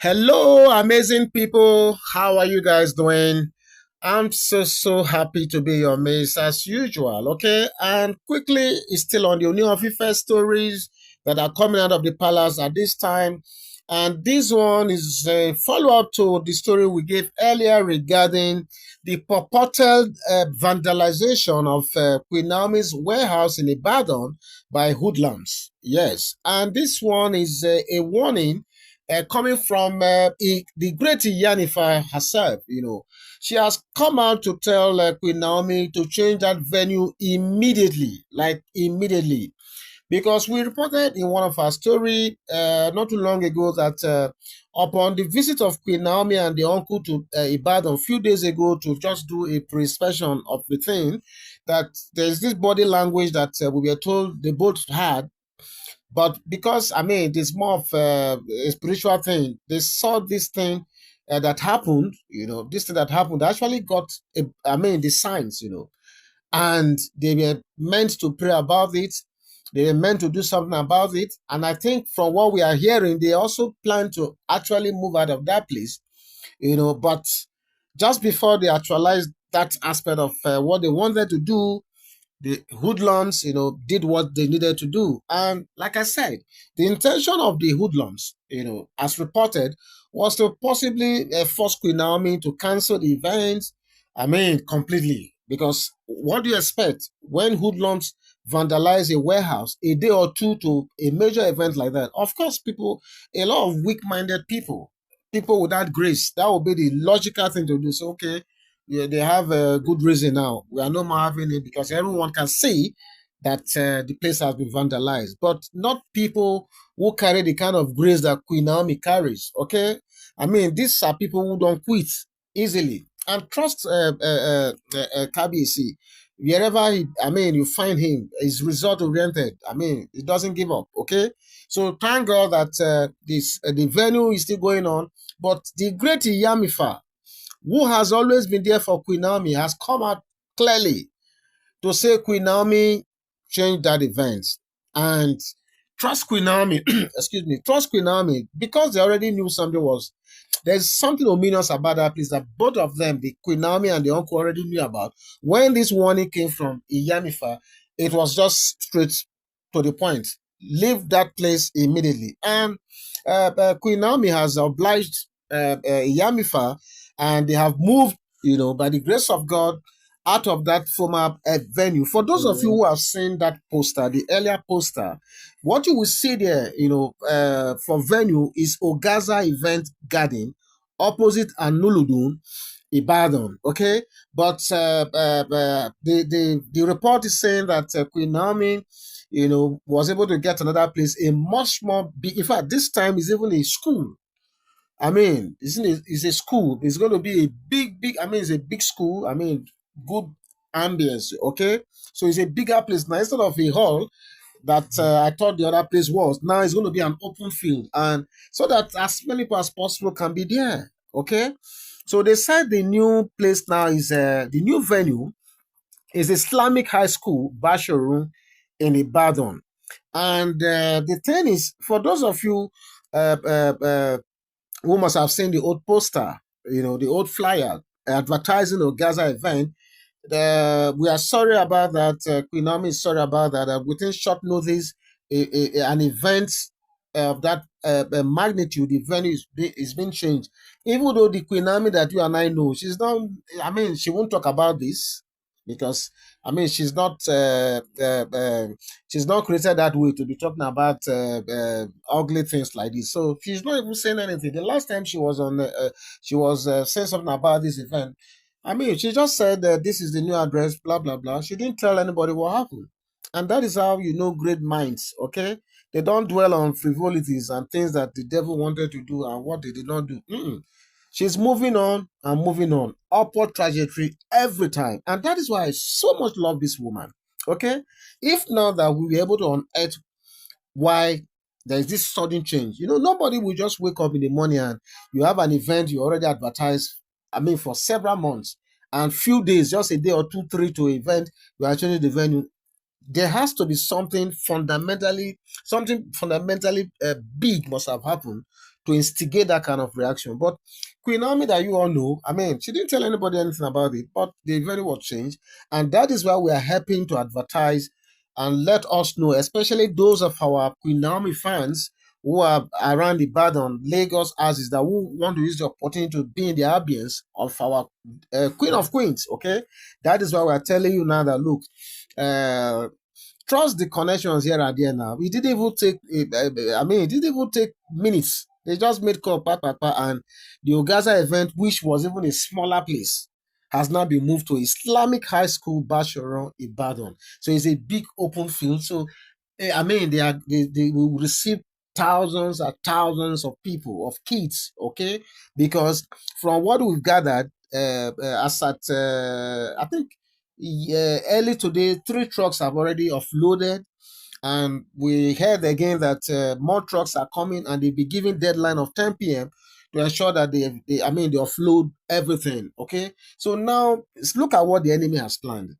Hello, amazing people. How are you guys doing? I'm so happy to be your mate as usual. Okay, and quickly, it's still on the Ooni Of Ife stories that are coming out of the palace at this time. And this one is a follow up to the story we gave earlier regarding the purported vandalization of Queen Naomi's warehouse in Ibadan by hoodlums. Yes, and this one is a warning coming from the great Yanifa herself. She has come out to tell Queen Naomi to change that venue immediately, like immediately, because we reported in one of our story not too long ago that upon the visit of Queen Naomi and the uncle to Ibadan a few days ago to just do a pre-inspection of the thing, that there's this body language that we were told they both had, but because it's more of a spiritual thing, they saw this thing that happened. This thing that happened actually got, the signs. And they were meant to pray about it. They were meant to do something about it. And I think from what we are hearing, they also plan to actually move out of that place. But just before they actualized that aspect of what they wanted to do, the hoodlums, did what they needed to do. And like I said, the intention of the hoodlums, as reported, was to possibly force Queen Naomi to cancel the event. Completely. Because what do you expect when hoodlums vandalize a warehouse a day or two to a major event like that? Of course, a lot of weak-minded people without grace, that would be the logical thing to do. So, okay, yeah, they have a good reason now. We are no more having it because everyone can see that the place has been vandalized, but not people who carry the kind of grace that Queen Naomi carries. Okay, these are people who don't quit easily and trust KBC. Wherever you find him, he's result oriented. He doesn't give up. Okay, so thank God that this the venue is still going on, but the great Yamifa, who has always been there for Queen Naomi, has come out clearly to say Queen Naomi changed that event and trust Queen Naomi, excuse me, trust Queen Naomi because they already knew something was. There's something ominous about that place that both of them, the Queen Naomi and the uncle, already knew about. When this warning came from Iyamifa, it was just straight to the point. Leave that place immediately. And Queen Naomi has obliged Iyamifa, and they have moved, by the grace of God, out of that former venue. For those of you who have seen that poster, the earlier poster, what you will see there, for venue is Ogaza Event Garden, opposite Anuludun, Ibadan. Okay, but the report is saying that Queen Naomi, was able to get another place, a much more big. In fact, this time is even a school. It's a school. It's going to be a big. It's a big school. Good ambience. Okay, so it's a bigger place now instead of a hall that I thought the other place was. Now it's going to be an open field, and so that as many people as possible can be there. Okay, so they said the new place now is the new venue is Islamic High School, Basharun in Ibadan. And the thing is, for those of you uh, uh, uh, who must have seen the old poster, the old flyer advertising the Gaza event, we are sorry about that. Queen Naomi is sorry about that. Within short notice, an event of that magnitude, the venue is being changed. Even though the Queen Naomi that you and I know, she's not. She won't talk about this because she's not. She's not created that way to be talking about ugly things like this. So she's not even saying anything. The last time she was on, she was saying something about this event. She just said that this is the new address, blah, blah, blah. She didn't tell anybody what happened. And that is how you know great minds, okay? They don't dwell on frivolities and things that the devil wanted to do and what they did not do. Mm-mm. She's moving on and moving on. Upward trajectory every time. And that is why I so much love this woman, okay? If not that we were able to unearth why there is this sudden change. Nobody will just wake up in the morning and you have an event you already advertised, for several months and few days, just a day or two, three to event, you are changing the venue. There has to be something fundamentally big must have happened to instigate that kind of reaction. But Queen Naomi, that you all know, I mean, she didn't tell anybody anything about it, but they very well changed. And that is why we are helping to advertise and let us know, especially those of our Queen Naomi fans who are around Ibadan, Lagos, as that who want to use the opportunity to be in the ambience of our Queen of Queens. Okay, that is why we are telling you now that look, uh, trust the connections here and there now. It didn't even take, I mean, it didn't even take minutes. They just made call, and the Ogaza event, which was even a smaller place, has now been moved to Islamic High School, Basharon, Ibadan. So it's a big open field. So, I mean, they will receive thousands and thousands of people, of kids, okay? Because from what we've gathered, as at, I think, yeah, early today, three trucks have already offloaded, and we heard again that more trucks are coming, and they'll be giving deadline of 10 p.m. to ensure that I mean, they offload everything. Okay, so now look at what the enemy has planned.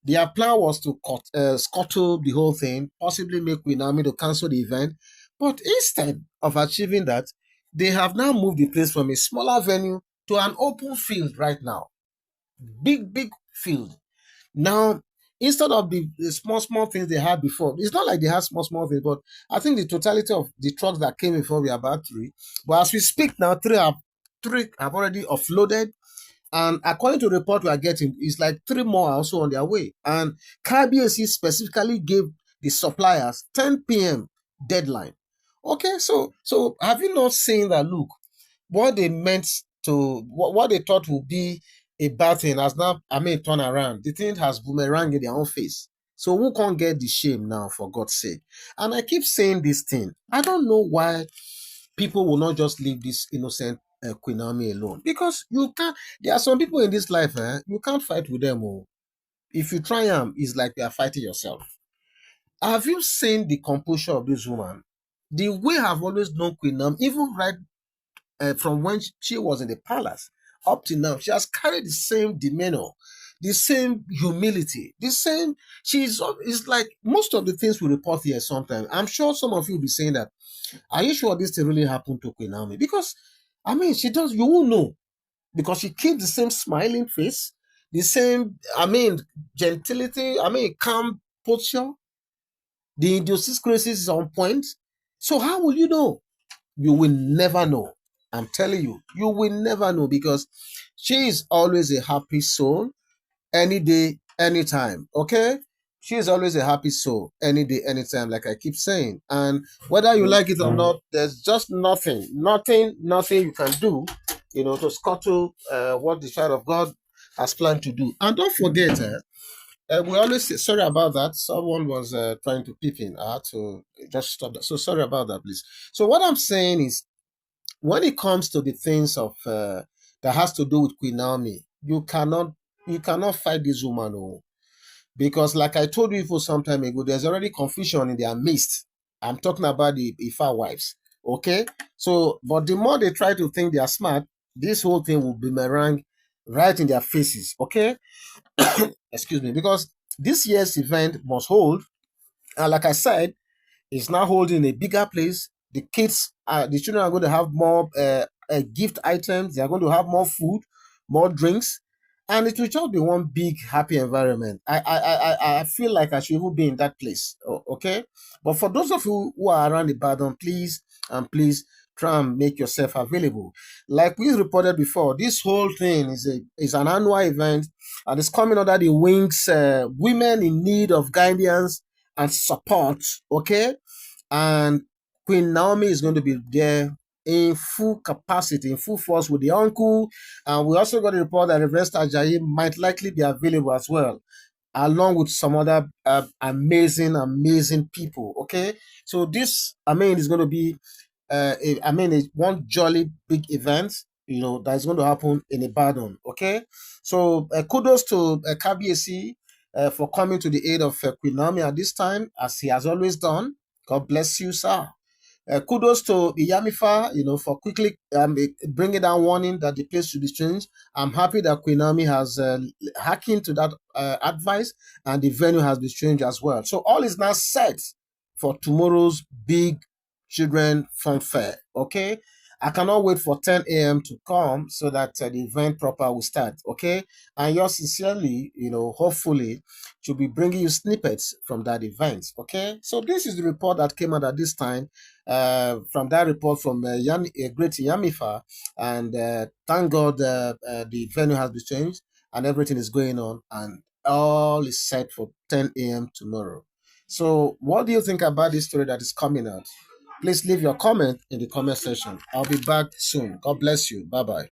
Their plan was to scuttle the whole thing, possibly make Queen Naomi to cancel the event, but instead of achieving that, they have now moved the place from a smaller venue to an open field right now, big field. Now, instead of the small things they had before, it's not like they had small things, but I think the totality of the trucks that came before we are about three. But as we speak now, three have already offloaded. And according to the report we are getting, it's like three more are also on their way. And KBAC specifically gave the suppliers 10 p.m. deadline. Okay, so have you not seen that? Look, what they meant to what they thought would be a bad thing has now, I mean, turn around. The thing has boomerang in their own face. So who can't get the shame now, for God's sake? And I keep saying this thing. I don't know why people will not just leave this innocent Queen Naomi alone. Because you can't, there are some people in this life, you can't fight with them. Oh. If you try them, it's like you are fighting yourself. Have you seen the composure of this woman? The way I've always known Queen Naomi, even right from when she was in the palace up to now, she has carried the same demeanor, the same humility, the same. She's it's like most of the things we report here sometimes. I'm sure some of you will be saying that, are you sure this thing really happened to Queen Naomi? Because I mean, she does, you will know, because she keeps the same smiling face, the same, I mean, gentility, I mean, calm posture. The idiosyncrasies is on point. So how will you know? You will never know. I'm telling you, you will never know, because she is always a happy soul any day, anytime. Okay? She is always a happy soul any day, anytime, like I keep saying. And whether you like it or not, there's just nothing you can do, to scuttle what the child of God has planned to do. And don't forget, we always say, sorry about that. Someone was trying to peep in. I had to just stop that. So sorry about that, please. So what I'm saying is, when it comes to the things of that has to do with Queen Naomi, you cannot fight this woman, oh, because like I told you for some time ago, there's already confusion in their midst. I'm talking about the Ifa wives. Okay, so but the more they try to think they are smart, this whole thing will boomerang right in their faces. Okay, excuse me, because this year's event must hold, and like I said, is now holding a bigger place. The children are going to have more gift items. They are going to have more food, more drinks, and it will just be one big happy environment. I feel like I should even be in that place. Okay, but for those of you who are around Ibadan, please try and make yourself available. Like we reported before, this whole thing is an annual event, and it's coming under the wings women in need of guidance and support. Okay, and Queen Naomi is going to be there in full capacity, in full force with the uncle. And we also got a report that Reverend Ajayi might likely be available as well, along with some other amazing people. Okay, so this, I mean, is going to be, one jolly big event. That is going to happen in Ibadan. Okay, so kudos to KBAC for coming to the aid of Queen Naomi at this time, as he has always done. God bless you, sir. Kudos to Iyamifa, for quickly bringing down warning that the place should be changed. I'm happy that Queen Naomi has hacking to that advice, and the venue has been changed as well. So all is now set for tomorrow's big children funfair. Okay, I cannot wait for 10 a.m. to come so that the event proper will start. Okay. And yours sincerely, hopefully, should be bringing you snippets from that event. Okay. So this is the report that came out at this time. From that report from Great Yamifa, and thank God the venue has been changed and everything is going on, and all is set for 10 a.m. tomorrow. So, what do you think about this story that is coming out? Please leave your comment in the comment section. I'll be back soon. God bless you. Bye bye.